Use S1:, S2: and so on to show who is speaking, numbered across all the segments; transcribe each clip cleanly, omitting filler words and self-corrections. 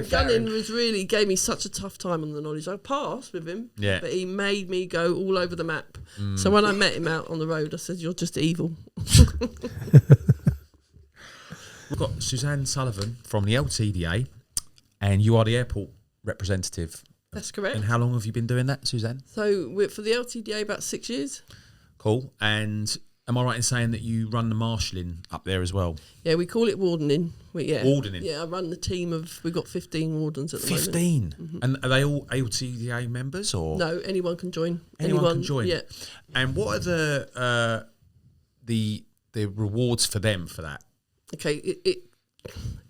S1: Gunning gave me such a tough time on the knowledge. I passed with him, but he made me go all over the map. So when I met him out on the road, I said, "You're just evil."
S2: We've got Suzanne Sullivan from the LTDA, and you are the airport representative.
S1: That's correct.
S2: And how long have you been doing that, Suzanne?
S1: So we're for the LTDA about 6 years.
S2: Cool. And am I right in saying that you run the marshalling up there as well?
S1: Yeah, we call it wardening.
S2: Wardening?
S1: Yeah, I run the team of, we've got 15 wardens at the moment.
S2: 15? Mm-hmm. And are they all LTDA members? Or
S1: no, anyone can join.
S2: Anyone can join?
S1: Yeah.
S2: And what are the rewards for them for that?
S1: Okay,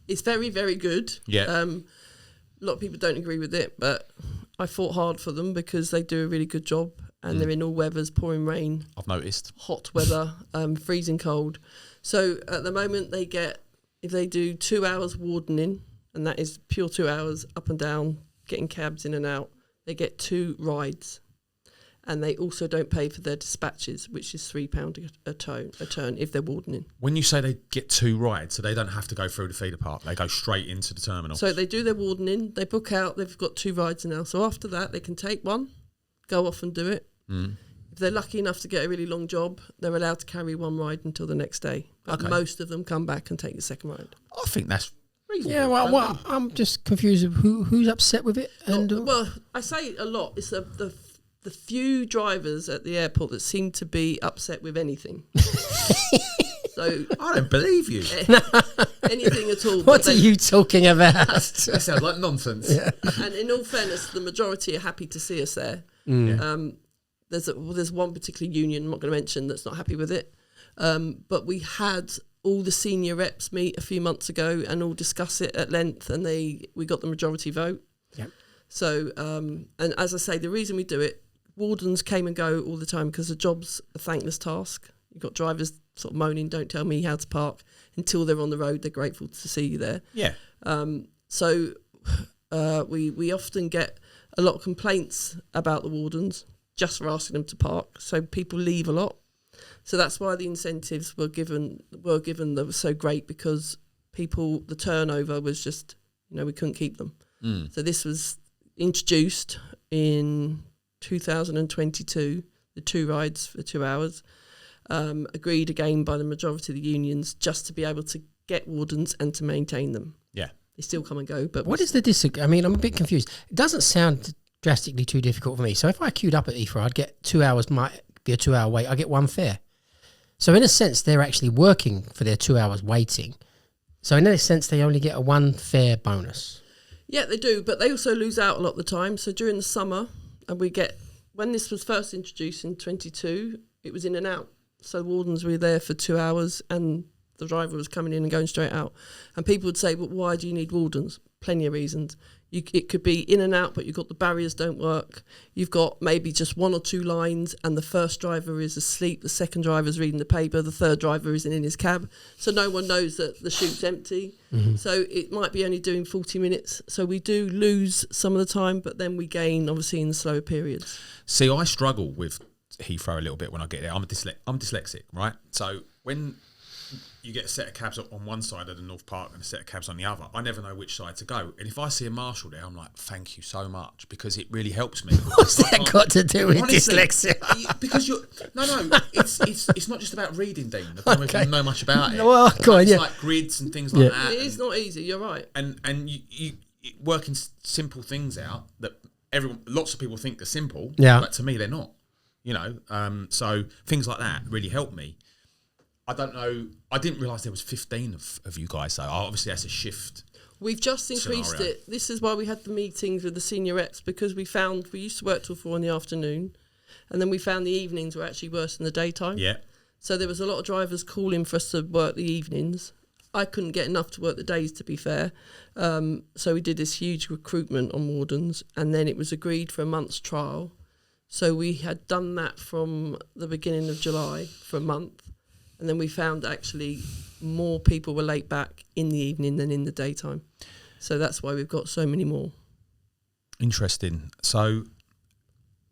S1: it's very, very good.
S2: Yeah.
S1: A lot of people don't agree with it, but I fought hard for them because they do a really good job. And they're in all weathers, pouring rain.
S2: I've noticed.
S1: Hot weather, freezing cold. So at the moment they get, if they do 2 hours wardening, and that is pure 2 hours up and down, getting cabs in and out, they get 2 rides. And they also don't pay for their dispatches, which is £3 a turn if they're wardening.
S2: When you say they get 2 rides, so they don't have to go through the feeder park, they go straight into the terminal.
S1: So they do their wardening, they book out, they've got 2 rides now. So after that, they can take one, go off and do it. If they're lucky enough to get a really long job, they're allowed to carry 1 ride until the next day. But most of them come back and take the second ride.
S2: I think that's reasonable.
S3: Yeah, well, I'm just confused of who's upset with it.
S1: Well, I say a lot. It's the few drivers at the airport that seem to be upset with anything. So
S2: I don't believe you.
S1: Anything at all.
S3: What are you talking about?
S2: That sounds like nonsense.
S3: Yeah.
S1: And in all fairness, the majority are happy to see us there. There's one particular union I'm not going to mention that's not happy with it, but we had all the senior reps meet a few months ago and all discuss it at length, and we got the majority vote.
S3: Yep.
S1: So and as I say, the reason we do it, wardens came and go all the time because the job's a thankless task. You've got drivers sort of moaning, "Don't tell me how to park," until they're on the road. They're grateful to see you there.
S2: Yeah.
S1: So we often get a lot of complaints about the wardens just for asking them to park. So people leave a lot. So that's why the incentives were given that were so great, because the turnover was just, we couldn't keep them. So this was introduced in 2022, the 2 rides for 2 hours, agreed again by the majority of the unions, just to be able to get wardens and to maintain them.
S2: Yeah.
S1: They still come and go. But
S3: what is the disagree? I mean, I'm a bit confused. It doesn't sound drastically too difficult for me. So if I queued up at Heathrow, I'd get 2 hours, might be a 2 hour wait. I get 1 fare. So in a sense, they're actually working for their 2 hours waiting. So in a sense, they only get a 1 fare bonus.
S1: Yeah, they do, but they also lose out a lot of the time. So during the summer, and when this was first introduced in 22, it was in and out. So wardens were there for 2 hours and the driver was coming in and going straight out. And people would say, "But why do you need wardens?" Plenty of reasons. It could be in and out, but you've got the barriers don't work. You've got maybe just 1 or 2 lines and the first driver is asleep, the second driver's reading the paper, the third driver isn't in his cab. So no one knows that the chute's empty. So it might be only doing 40 minutes. So we do lose some of the time, but then we gain, obviously, in the slower periods.
S2: See, I struggle with Heathrow a little bit when I get there. I'm dyslexic, right? So when you get a set of cabs on one side of the North Park and a set of cabs on the other, I never know which side to go. And if I see a marshal there, I'm like, "Thank you so much," because it really helps me.
S3: What's that got to do with dyslexia?
S2: Because it's not just about reading, Dean. I don't know if you know much about it.
S3: Well, go on,
S2: it's like grids and things like that.
S1: It is not easy, you're right.
S2: And you working simple things out that lots of people think are simple, but to me they're not. So things like that really help me. I don't know. I didn't realise there was 15 of you guys, though. Obviously, that's a shift.
S1: We've just increased it. This is why we had the meetings with the senior reps, because we used to work till 4 in the afternoon, and then we found the evenings were actually worse than the daytime.
S2: Yeah.
S1: So there was a lot of drivers calling for us to work the evenings. I couldn't get enough to work the days, to be fair. So we did this huge recruitment on wardens, and then it was agreed for a month's trial. So we had done that from the beginning of July for a month. And then we found actually more people were late back in the evening than in the daytime. So that's why we've got so many more.
S2: Interesting. So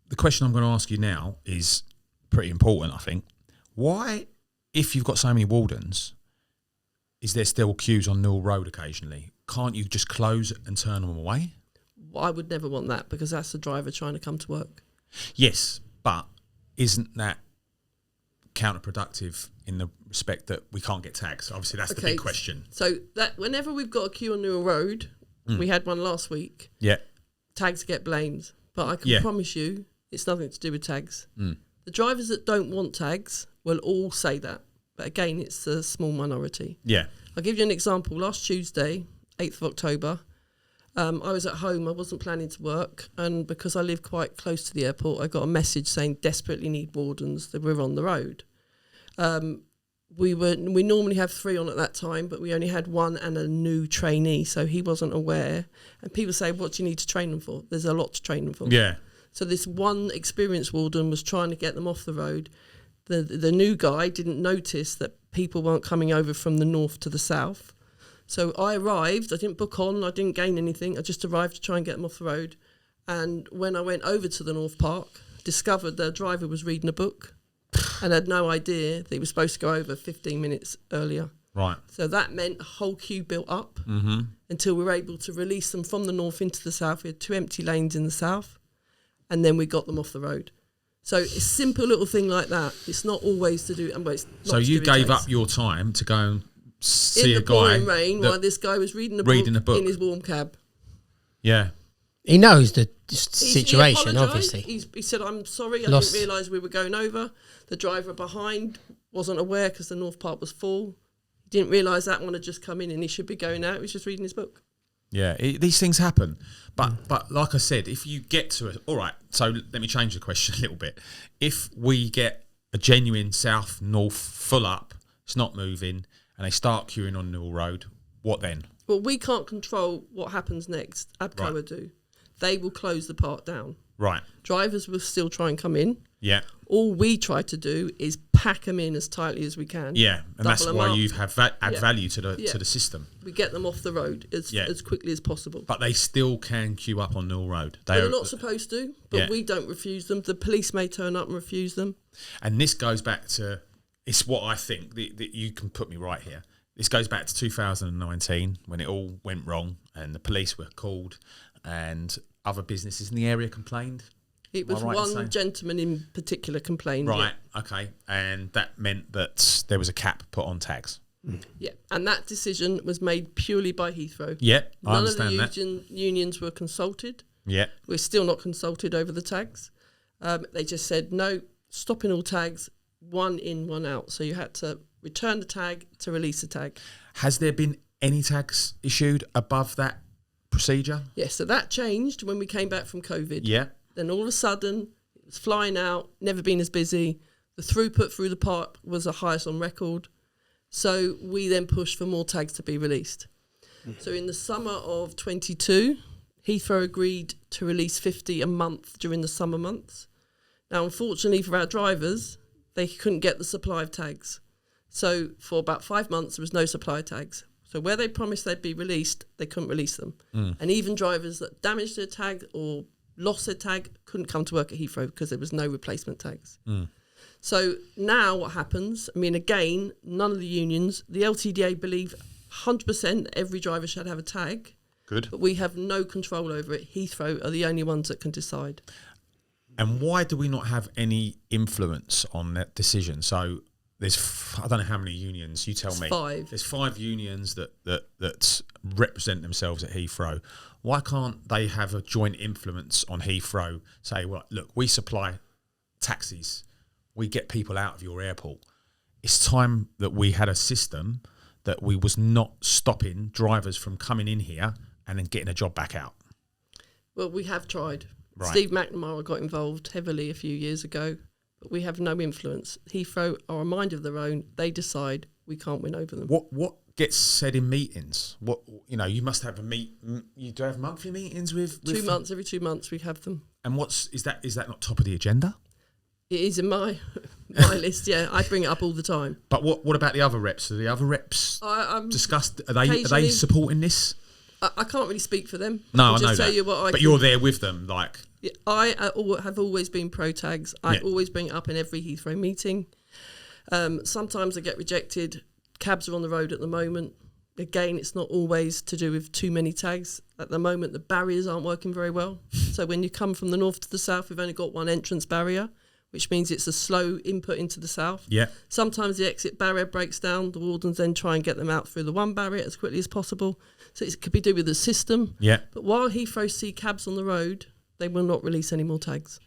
S2: the question I'm going to ask you now is pretty important, I think. Why, if you've got so many wardens, is there still queues on Newell Road occasionally? can't you just close and turn them away?
S1: I would never want that because that's the driver trying to come to work.
S2: Yes, but isn't that counterproductive in the respect that we can't get tags? Obviously, that's the big question.
S1: So that whenever we've got a queue on Newell Road, we had one last week.
S2: Yeah,
S1: tags get blamed, but I can promise you, it's nothing to do with tags. The drivers that don't want tags will all say that, but again, it's a small minority.
S2: Yeah,
S1: I'll give you an example. Last Tuesday, 8th of October, I was at home. I wasn't planning to work, and because I live quite close to the airport, I got a message saying desperately need wardens. That we're on the road. We normally have 3 on at that time, but we only had 1 and a new trainee, so he wasn't aware. And people say, "What do you need to train them for?" There's a lot to train them for.
S2: Yeah.
S1: So this one experienced warden was trying to get them off the road. The new guy didn't notice that people weren't coming over from the north to the south. So I arrived. I didn't book on. I didn't gain anything. I just arrived to try and get them off the road. And when I went over to the North Park, discovered the driver was reading a book and had no idea that he was supposed to go over 15 minutes earlier.
S2: Right.
S1: So that meant a whole queue built up until we were able to release them from the north into the south. We had 2 empty lanes in the south, and then we got them off the road. So it's a simple little thing like that. It's not always to do.
S2: So you gave up your time to go and see
S1: in
S2: a
S1: the
S2: guy
S1: pouring rain while this guy was reading a book in his warm cab.
S2: Yeah.
S3: He knows the situation,
S1: he
S3: obviously.
S1: He said, "I'm sorry, I didn't realise we were going over." The driver behind wasn't aware because the North Park was full. He didn't realise that one had just come in and he should be going out. He was just reading his book.
S2: Yeah, these things happen. But like I said, if you get to it, all right, so let me change the question a little bit. If we get a genuine south-north full up, it's not moving, and they start queuing on Newell Road, what then?
S1: Well, we can't control what happens next. ABCOA do. They will close the park down.
S2: Right.
S1: Drivers will still try and come in.
S2: Yeah.
S1: All we try to do is pack them in as tightly as we can.
S2: Yeah, and that's why you have add value to the system.
S1: We get them off the road as quickly as possible.
S2: But they still can queue up on Newell Road.
S1: They're not supposed to, but we don't refuse them. The police may turn up and refuse them.
S2: And this goes back to, it's what I think, that you can put me right here. This goes back to 2019 when it all went wrong and the police were called and other businesses in the area complained.
S1: It was one gentleman in particular complained.
S2: Right, okay. And that meant that there was a cap put on tags.
S1: Yeah, and that decision was made purely by Heathrow.
S2: Yeah, I understand
S1: that. None of the unions were consulted.
S2: Yeah.
S1: We're still not consulted over the tags. They just said, no, stopping all tags, 1 in, 1 out. So you had to return the tag to release the tag.
S2: Has there been any tags issued above that procedure?
S1: Yes, so that changed when we came back from COVID.
S2: Yeah.
S1: Then all of a sudden, it was flying out, never been as busy. The throughput through the park was the highest on record. So we then pushed for more tags to be released. So in the summer of 22, Heathrow agreed to release 50 a month during the summer months. Now, unfortunately for our drivers, they couldn't get the supply of tags. So for about 5 months, there was no supply of tags. So where they promised they'd be released, they couldn't release them. And even drivers that damaged their tag or lost their tag couldn't come to work at Heathrow because there was no replacement tags. So now what happens, I mean, again, none of the unions, the LTDA believe 100% every driver should have a tag.
S2: Good.
S1: But we have no control over it. Heathrow are the only ones that can decide.
S2: And why do we not have any influence on that decision? So there's, I don't know how many unions, you tell me.
S1: 5.
S2: There's 5 unions that represent themselves at Heathrow. Why can't they have a joint influence on Heathrow? Say, well, look, we supply taxis. We get people out of your airport. It's time that we had a system that we was not stopping drivers from coming in here and then getting a job back out.
S1: Well, we have tried.
S2: Right.
S1: Steve McNamara got involved heavily a few years ago, but we have no influence. Heathrow are a mind of their own. They decide. We can't win over them.
S2: What gets said in meetings? What, you know, you must have you do have monthly meetings with
S1: 2 months, every 2 months we have them.
S2: And is that not top of the agenda?
S1: It is in my list, yeah. I bring it up all the time.
S2: But what about the other reps? Are the other reps discussed? Are they supporting this?
S1: I can't really speak for them.
S2: No, I know
S1: just
S2: that.
S1: tell you what
S2: but you're there with them, like.
S1: Yeah, I have always been pro tags. I always bring it up in every Heathrow meeting. Sometimes I get rejected. Cabs are on the road at the moment. again, it's not always to do with too many tags. At the moment, the barriers aren't working very well. So when you come from the north to the south, we've only got one entrance barrier, which means it's a slow input into the south.
S2: Yeah.
S1: Sometimes the exit barrier breaks down. The wardens then try and get them out through the one barrier as quickly as possible. So it could be do with the system.
S2: Yeah.
S1: But while Heathrow see cabs on the road, they will not release any more tags.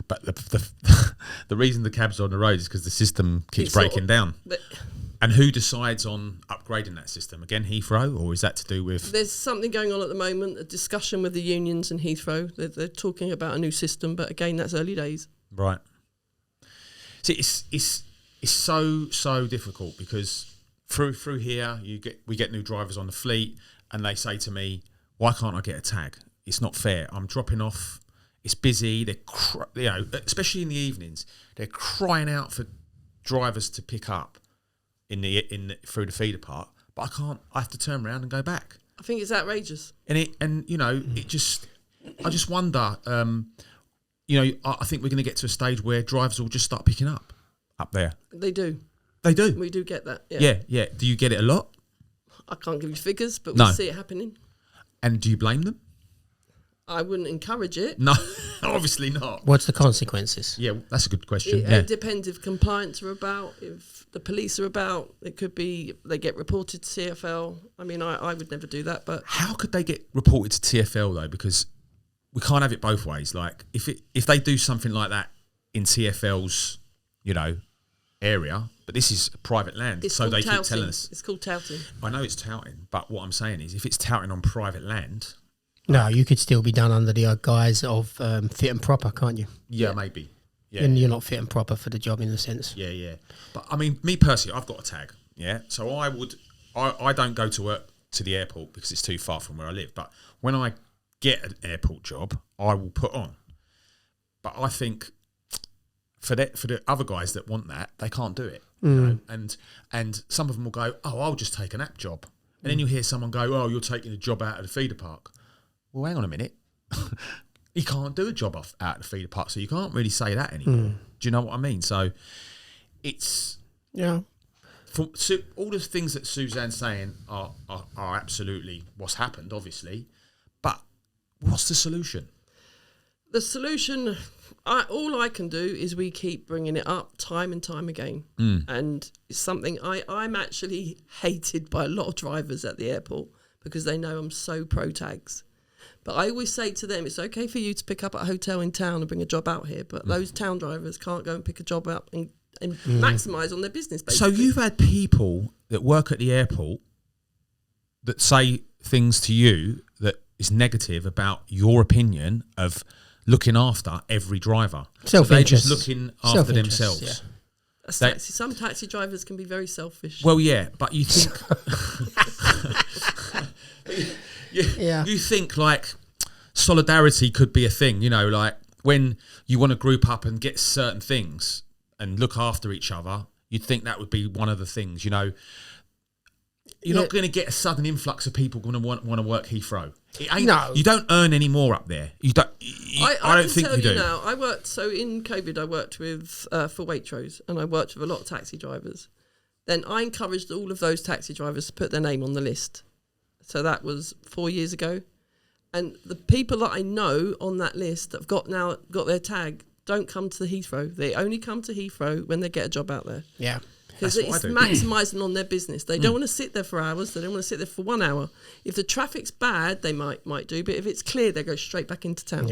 S2: But the reason the cabs are on the road is because the system keeps breaking down. And who decides on upgrading that system? Again, Heathrow, or is that to do with...
S1: There's something going on at the moment, a discussion with the unions in Heathrow. They're talking about a new system, but again, that's early days.
S2: Right. See, it's so difficult because through here we get new drivers on the fleet, and they say to me, "Why can't I get a tag? It's not fair. I'm dropping off. It's busy. They're especially in the evenings, they're crying out for drivers to pick up through the feeder park, but I can't. I have to turn around and go back.
S1: I think it's outrageous.
S2: I just wonder. I think we're going to get to a stage where drivers will just start picking up there.
S1: They do.
S2: They do.
S1: We do get that. Yeah.
S2: Yeah. Do you get it a lot?
S1: I can't give you figures, but we see it happening.
S2: And do you blame them?
S1: I wouldn't encourage it.
S2: No, obviously not.
S3: What's the consequences?
S2: Yeah, that's a good question.
S1: It depends if compliance are about, if the police are about. It could be they get reported to TfL. I mean, I would never do that. But
S2: how could they get reported to TfL though? Because we can't have it both ways. Like if they do something like that in TfL's, area, but this is private land, so they keep telling us.
S1: It's called touting.
S2: I know it's touting, but what I'm saying is, if it's touting on private land,
S3: no, you could still be done under the guise of fit and proper, can't you?
S2: Yeah, maybe. Yeah,
S3: and you're not fit and proper for the job in a sense.
S2: Yeah. But I mean, me personally, I've got a tag. Yeah, so I don't go to work to the airport because it's too far from where I live. But when I get an airport job, I will put on. But I think for the other guys that want that, they can't do it. And some of them will go, "Oh, I'll just take an app job," and then you hear someone go, "Oh, you're taking a job out of the feeder park." Well, hang on a minute. You can't do a job out of the feeder park, so you can't really say that anymore. Do you know what I mean? So it's all the things that Suzanne's saying are absolutely what's happened, obviously. But what's the solution?
S1: The solution, all I can do is we keep bringing it up time and time again. And it's something I'm actually hated by a lot of drivers at the airport because they know I'm so pro tags. But I always say to them, it's okay for you to pick up at a hotel in town and bring a job out here, but those town drivers can't go and pick a job up and maximise on their business, basically.
S2: So you've had people that work at the airport that say things to you that is negative about your opinion of looking after every driver. So they're just looking after themselves.
S3: Yeah.
S1: Some taxi drivers can be very selfish.
S2: Well, yeah, but you think... You think like solidarity could be a thing, like when you want to group up and get certain things and look after each other, you'd think that would be one of the things, You're not going to get a sudden influx of people going to want to work Heathrow.
S3: No.
S2: You don't earn any more up there. You don't. I don't think you do.
S1: Now, I worked, so in COVID, I worked with, for Waitrose, and I worked with a lot of taxi drivers. Then I encouraged all of those taxi drivers to put their name on the list. So that was 4 years ago. And the people that I know on that list that have got their tag don't come to the Heathrow. They only come to Heathrow when they get a job out there.
S3: Yeah.
S1: Because it's maximising on their business. They don't want to sit there for hours. They don't want to sit there for 1 hour. If the traffic's bad, they might do. But if it's clear, they go straight back into town.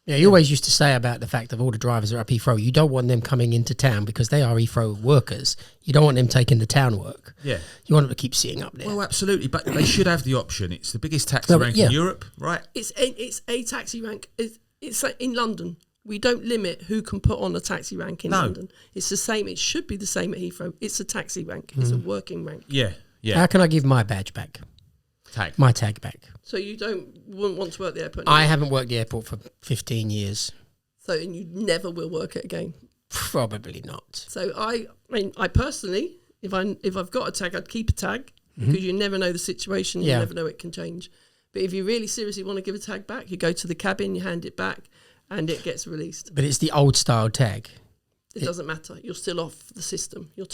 S3: Yeah, you always used to say about the fact that all the drivers are up Heathrow, you don't want them coming into town because they are Heathrow workers. You don't want them taking the town work.
S2: Yeah.
S3: You want them to keep sitting up there.
S2: Well, absolutely. But they should have the option. It's the biggest taxi rank in Europe, right?
S1: It's a taxi rank. It's like in London. We don't limit who can put on a taxi rank in London. It's the same. It should be the same at Heathrow. It's a taxi rank. It's a working rank.
S2: Yeah.
S3: How can I give my badge back? My tag back.
S1: So you wouldn't want to work the airport anymore?
S3: I haven't worked the airport for 15 years.
S1: So and you never will work it again?
S3: Probably not.
S1: So I personally, if I've got a tag, I'd keep a tag because you never know the situation. You never know it can change. But if you really seriously want to give a tag back, you go to the cabin, you hand it back, and it gets released.
S3: But it's the old style tag.
S1: It doesn't matter. You're still off the system. You're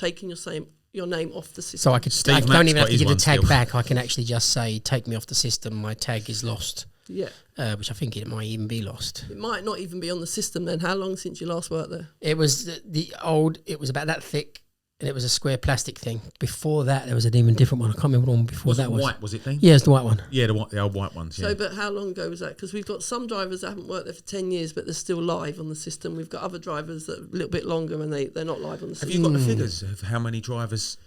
S1: your name off the system.
S3: So I don't even have to give the tag back. I can actually just say, take me off the system. My tag is lost.
S1: Yeah.
S3: Which I think it might even be lost.
S1: It might not even be on the system then. How long since you last worked there?
S3: It was it was about that thick, and it was a square plastic thing. Before that, there was an even different one. I can't remember what one before that was.
S2: White, was it, Dean?
S3: Yeah, it's the white one.
S2: Yeah, the old white ones, yeah.
S1: So, but how long ago was that? Because we've got some drivers that haven't worked there for 10 years, but they're still live on the system. We've got other drivers that are a little bit longer and they're not live on the system.
S2: Have you got the figures of how many drivers?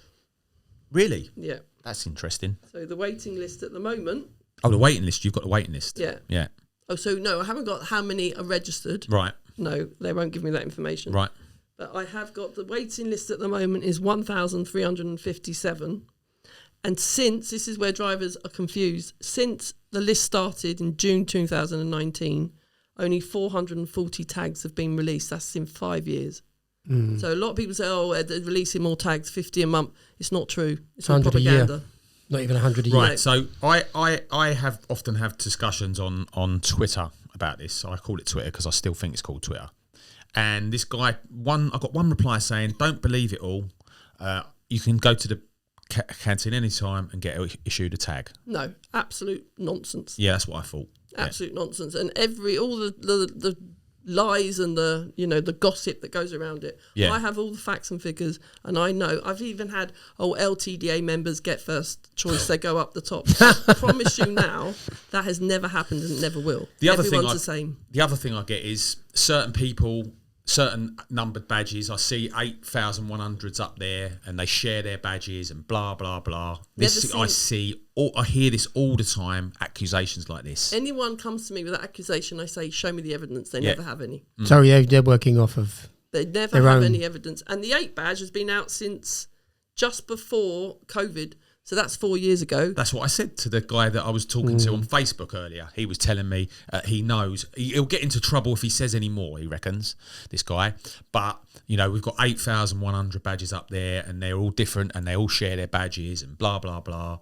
S2: Really?
S1: Yeah.
S2: That's interesting.
S1: So the waiting list at the moment.
S2: Oh, the waiting list. You've got the waiting list.
S1: Yeah.
S2: Yeah.
S1: Oh, so no, I haven't got how many are registered.
S2: Right.
S1: No, they won't give me that information.
S2: Right.
S1: But I have got the waiting list at the moment is 1,357. And since, this is where drivers are confused, since the list started in June 2019, only 440 tags have been released. That's in 5 years. So a lot of people say, oh, they're releasing more tags, 50 a month. It's not true. It's all propaganda.
S3: Not even 100 a year.
S2: Right, so I have often have discussions on Twitter about this. So I call it Twitter because I still think it's called Twitter. And this guy, I got one reply saying, don't believe it all. You can go to the canteen anytime and get issued a tag.
S1: No, absolute nonsense.
S2: Yeah, that's what I thought.
S1: Absolute nonsense. And all the lies and the gossip that goes around it.
S2: Yeah.
S1: I have all the facts and figures, and I know. I've even had LTDA members get first choice. They go up the top. I promise you now, that has never happened and never will. Everyone's the same.
S2: The other thing I get is certain people, certain numbered badges. I see 8,100s up there, and they share their badges and blah blah blah. I hear this all the time. Accusations like this.
S1: Anyone comes to me with that accusation, I say, show me the evidence. They never have any.
S3: So they're working off of.
S1: They never have any evidence. And the 8 badge has been out since just before COVID. So that's 4 years ago.
S2: That's what I said to the guy that I was talking to on Facebook earlier. He was telling me he knows. He'll get into trouble if he says any more, he reckons, this guy. But, we've got 8,100 badges up there, and they're all different, and they all share their badges and blah, blah, blah.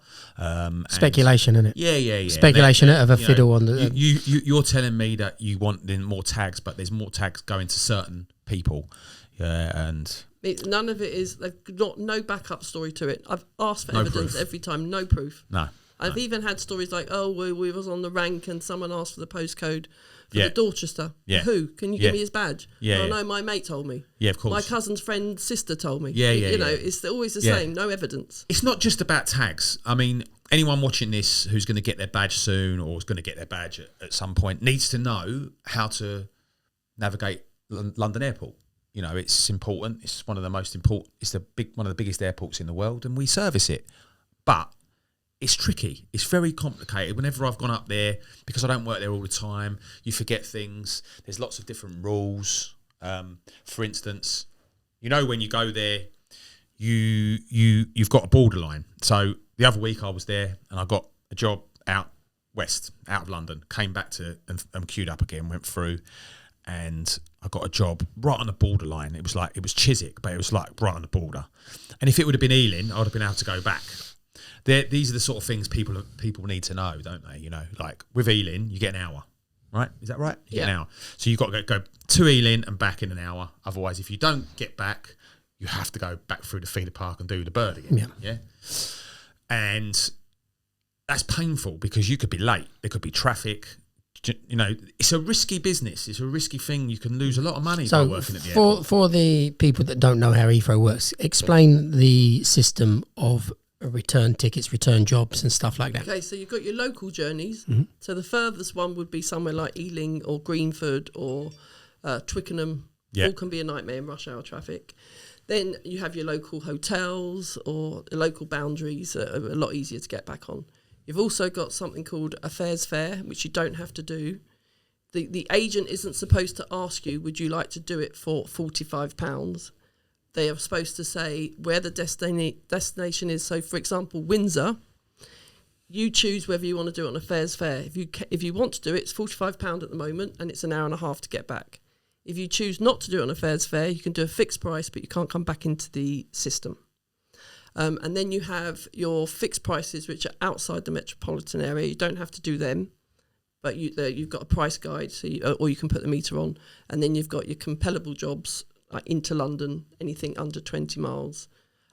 S3: Speculation, isn't it?
S2: Yeah.
S3: Speculation of a fiddle on the...
S2: You're telling me that you want more tags, but there's more tags going to certain people. And...
S1: none of it is. They've got no backup story to it. I've asked for evidence every time, no proof.
S2: No.
S1: I've even had stories like, we was on the rank and someone asked for the postcode for the Dorchester.
S2: Yeah.
S1: Who? Can you give me his badge?
S2: Yeah.
S1: No, my mate told me.
S2: Yeah, of course.
S1: My cousin's friend's sister told me.
S2: Yeah.
S1: It's always the same. No evidence.
S2: It's not just about tags. I mean, anyone watching this who's going to get their badge soon or is going to get their badge at some point needs to know how to navigate London Airport. It's important. It's one of the most important. It's one of the biggest airports in the world, and we service it. But it's tricky. It's very complicated. Whenever I've gone up there, because I don't work there all the time, you forget things. There's lots of different rules. For instance, when you go there, you've got a borderline. So the other week I was there, and I got a job out west, out of London. Came back and queued up again. Went through. And I got a job right on the borderline. It was Chiswick, but it was like right on the border. And if it would have been Ealing, I would have been able to go back. These are the sort of things people need to know, don't they? Like with Ealing, you get an hour, right? Is that right? You get an hour. So you've got to go to Ealing and back in an hour. Otherwise, if you don't get back, you have to go back through the feeder park and do the bird again. Yeah. And that's painful because you could be late. There could be traffic. It's a risky business. It's a risky thing. You can lose a lot of money by working at the airport.
S3: For the people that don't know how Heathrow works, explain the system of return tickets, return jobs and stuff like that.
S1: Okay, so you've got your local journeys.
S3: Mm-hmm.
S1: So the furthest one would be somewhere like Ealing or Greenford or Twickenham. All can be a nightmare in rush hour traffic. Then you have your local hotels or local boundaries that are a lot easier to get back on. You've also got something called a fares fare, which you don't have to do. The agent isn't supposed to ask you, would you like to do it for £45? They are supposed to say where the destination is. So, for example, Windsor, you choose whether you want to do it on a fares fare. If you want to do it, it's £45 at the moment, and it's an hour and a half to get back. If you choose not to do it on a fares fare, you can do a fixed price, but you can't come back into the system. And then you have your fixed prices, which are outside the metropolitan area. You don't have to do them, but you've got a price guide, or you can put the meter on. And then you've got your compellable jobs, like into London, anything under 20 miles.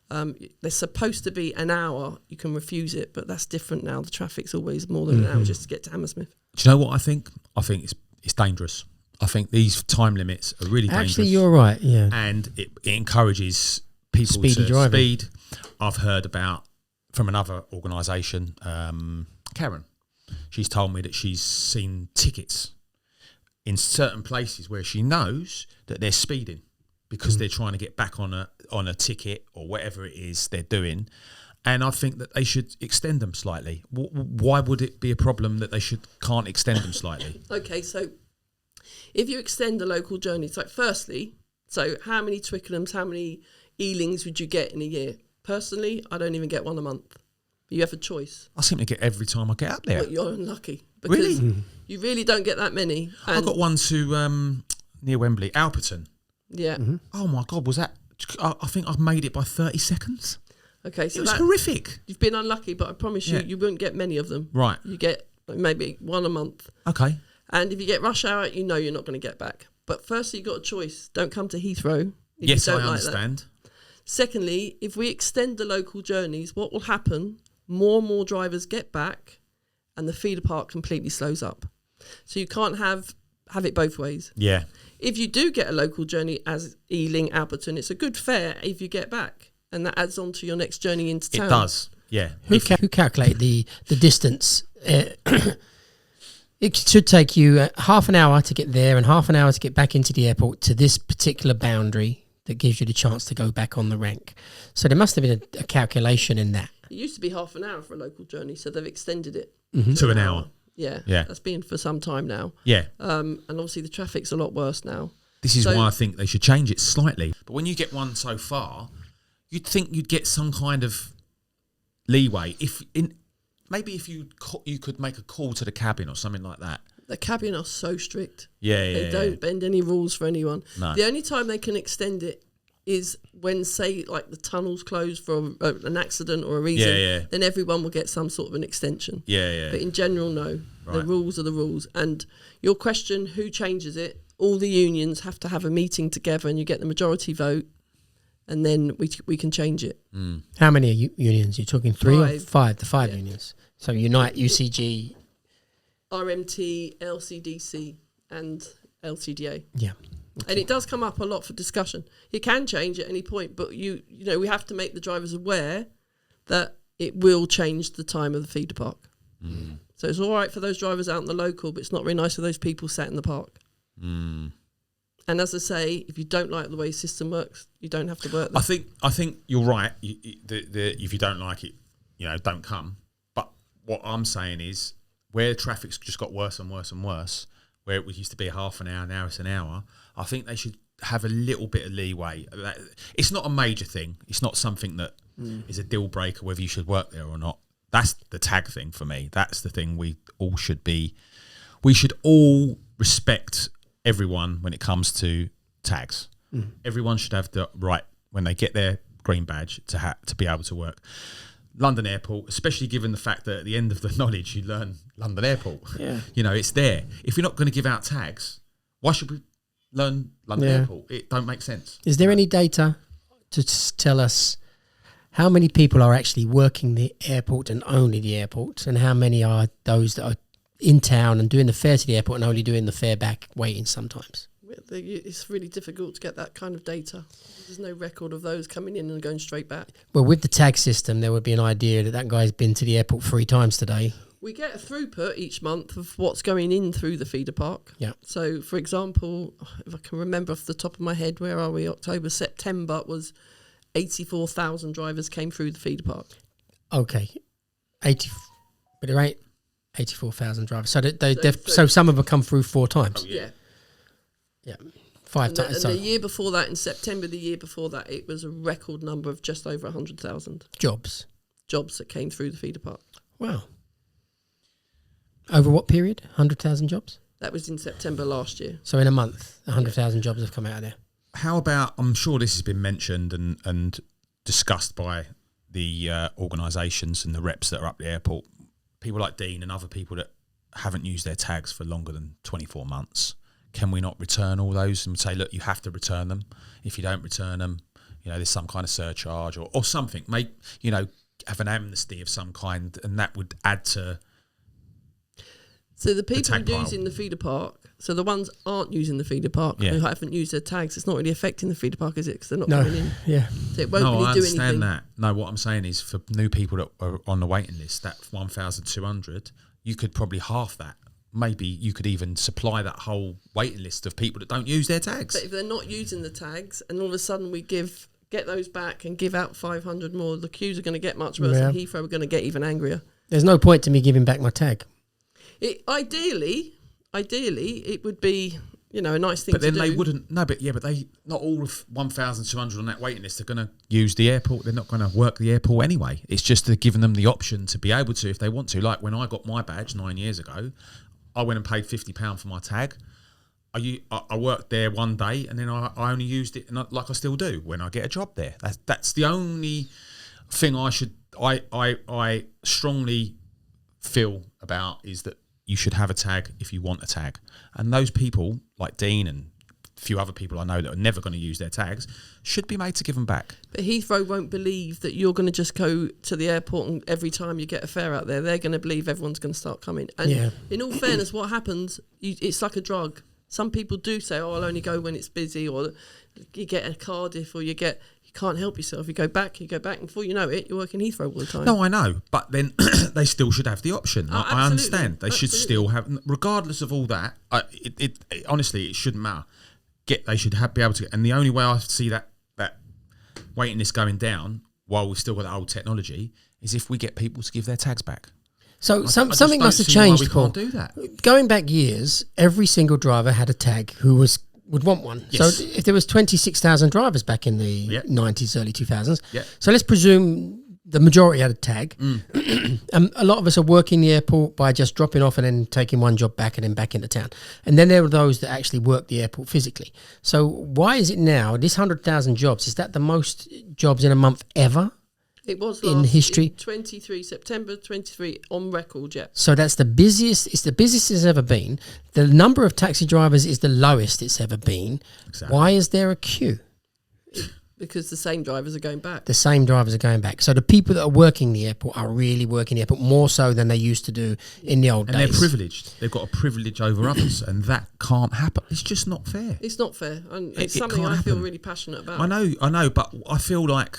S1: There's supposed to be an hour. You can refuse it, but that's different now. The traffic's always more than an hour just to get to Hammersmith.
S2: Do you know what I think? I think it's dangerous. I think these time limits are really dangerous.
S3: Actually, you're right, yeah.
S2: And it encourages people
S3: Speedy
S2: to
S3: driving.
S2: speed. I've heard about, from another organisation, Karen. She's told me that she's seen tickets in certain places where she knows that they're speeding because they're trying to get back on a ticket or whatever it is they're doing. And I think that they should extend them slightly. Why would it be a problem that they can't extend them slightly?
S1: Okay, so if you extend the local journeys, like firstly, so how many Twickenhams, how many Ealings would you get in a year? Personally, I don't even get one a month. You have a choice.
S2: I seem to get every time I get up there.
S1: But you're unlucky. Because
S2: Really?
S1: you really don't get that many.
S2: I got one to near Wembley, Alperton.
S1: Yeah.
S2: Oh my God, was that? I think I've made it by 30 seconds.
S1: Okay, so
S2: It was horrific.
S1: you've been unlucky, but I promise you, you won't get many of them.
S2: Right.
S1: You get maybe one a month.
S2: Okay.
S1: And if you get rush hour, you know you're not going to get back. But firstly, you've got a choice. Don't come to Heathrow. If
S2: Yes,
S1: you
S2: I
S1: don't
S2: understand.
S1: Like that. Secondly, if we extend the local journeys, what will happen? More and more drivers get back and the feeder park completely slows up. So you can't have it both ways.
S2: Yeah.
S1: If you do get a local journey as Ealing, Alperton, it's a good fare if you get back. And that adds on to your next journey into town.
S2: It does, yeah.
S3: Who calculated the distance? It should take you half an hour to get there and half an hour to get back into the airport to this particular boundary that gives you the chance to go back on the rank. So there must have been a calculation in that.
S1: It used to be half an hour for a local journey, so they've extended it
S2: to an hour.
S1: Yeah, that's been for some time now.
S2: Yeah.
S1: And obviously the traffic's a lot worse now.
S2: This is why I think they should change it slightly. But when you get one so far, you'd think you'd get some kind of leeway. Maybe if you could make a call to the cabin or something like that.
S1: The cabin are so strict.
S2: Yeah.
S1: They don't bend any rules for anyone.
S2: No.
S1: The only time they can extend it is when, say, like the tunnel's closed for an accident or a reason, then everyone will get some sort of an extension.
S2: Yeah.
S1: But in general, no.
S2: Right.
S1: The rules are the rules. And your question, who changes it? All the unions have to have a meeting together and you get the majority vote and then we can change it.
S3: How many unions? You're talking 3 or 5? The 5
S1: Yeah.
S3: unions. So Unite, UCG...
S1: RMT, LCDC and LTDA.
S3: Yeah.
S1: Okay. And it does come up a lot for discussion. It can change at any point, but you know we have to make the drivers aware that it will change the time of the feeder park. So it's all right for those drivers out in the local, but it's not very nice for those people sat in the park. And as I say, if you don't like the way the system works, you don't have to work there.
S2: I think you're right. If you don't like it, don't come. But what I'm saying is, where traffic's just got worse and worse and worse, where it used to be half an hour, now it's an hour, I think they should have a little bit of leeway. It's not a major thing. It's not something that is a deal breaker whether you should work there or not. That's the tag thing for me. That's the thing we all should be. We should all respect everyone when it comes to tags. Everyone should have the right, when they get their green badge, to be able to work. London Airport, especially given the fact that at the end of the knowledge you learn London Airport. Yeah. It's there. If you're not going to give out tags, why should we learn London Airport? It don't make sense.
S3: Is there any data to tell us how many people are actually working the airport and only the airport, and how many are those that are in town and doing the fare to the airport and only doing the fare back waiting sometimes?
S1: It's really difficult to get that kind of data. There's no record of those coming in and going straight back.
S3: Well, with the tag system, there would be an idea that guy's been to the airport 3 times today.
S1: We get a throughput each month of what's going in through the feeder park.
S3: Yeah.
S1: So, for example, if I can remember off the top of my head, where are we? October, September was 84,000 drivers came through the feeder park.
S3: Okay. But there ain't 84,000 drivers. So some of them come through 4 times.
S1: Oh, yeah.
S3: Yeah. 5 times.
S1: And the year before that, in September, the year before that, it was a record number of just over 100,000
S3: jobs
S1: that came through the feeder park.
S3: Wow. Over what period? 100,000 jobs?
S1: That was in September last year.
S3: So in a month, 100,000 jobs have come out of there.
S2: How about, I'm sure this has been mentioned and discussed by the organisations and the reps that are up the airport, people like Dean and other people that haven't used their tags for longer than 24 months. Can we not return all those and say, look, you have to return them? If you don't return them, there's some kind of surcharge or something. Have an amnesty of some kind, and that would add to.
S1: So the people using the feeder park, so the ones aren't using the feeder park who haven't used their tags, it's not really affecting the feeder park, is it? Because they're not coming in.
S3: Yeah.
S1: So it won't really do anything.
S2: I understand that. No, what I'm saying is for new people that are on the waiting list, that 1,200, you could probably half that. Maybe you could even supply that whole waiting list of people that don't use their tags.
S1: But if they're not using the tags, and all of a sudden we get those back and give out 500 more, the queues are going to get much worse, and Heathrow are going to get even angrier.
S3: There's no point to me giving back my tag.
S1: Ideally, it would be, a nice thing to do.
S2: But then they wouldn't. No, but they not all of 1,200 on that waiting list are going to use the airport. They're not going to work the airport anyway. It's just they're giving them the option to be able to if they want to. Like when I got my badge 9 years ago, I went and paid £50 for my tag. I worked there one day and then I only used it like I still do when I get a job there. That's the only thing I strongly feel about is that you should have a tag if you want a tag. And those people like Dean and a few other people I know that are never going to use their tags should be made to give them back.
S1: But Heathrow won't believe that you're going to just go to the airport and every time you get a fare out there, they're going to believe everyone's going to start coming. And in all fairness, what happens, it's like a drug. Some people do say, I'll only go when it's busy, or you get a Cardiff, or you can't help yourself. You go back, and before you know it, you're working Heathrow all the time.
S2: No, I know, but then they still should have the option. I understand. They should still have, regardless of all that, honestly, it shouldn't matter. They should be able to get, and the only way I see that waiting list going down while we've still got the old technology is if we get people to give their tags back.
S3: So something must have changed, Paul.
S2: Do that.
S3: Going back years, every single driver had a tag who would want one.
S2: Yes.
S3: So if there was 26,000 drivers back in the 90s, early 2000s, so let's presume the majority had a tag. A lot of us are working the airport by just dropping off and then taking one job back and then back into town. And then there are those that actually work the airport physically. So why is it now, this 100,000 jobs, is that the most jobs in a month ever?
S1: It was
S3: in history.
S1: 23 September 23 on record, yeah.
S3: So that's the busiest. It's the busiest it's ever been. The number of taxi drivers is the lowest it's ever been. Exactly. Why is there a queue?
S1: Because the same drivers are going back.
S3: The same drivers are going back. So the people that are working the airport are really working the airport more so than they used to do in the old days.
S2: And they're privileged. They've got a privilege over others, and that can't happen. It's just not fair.
S1: It's not fair, and it's something I feel really passionate about.
S2: I know, but I feel like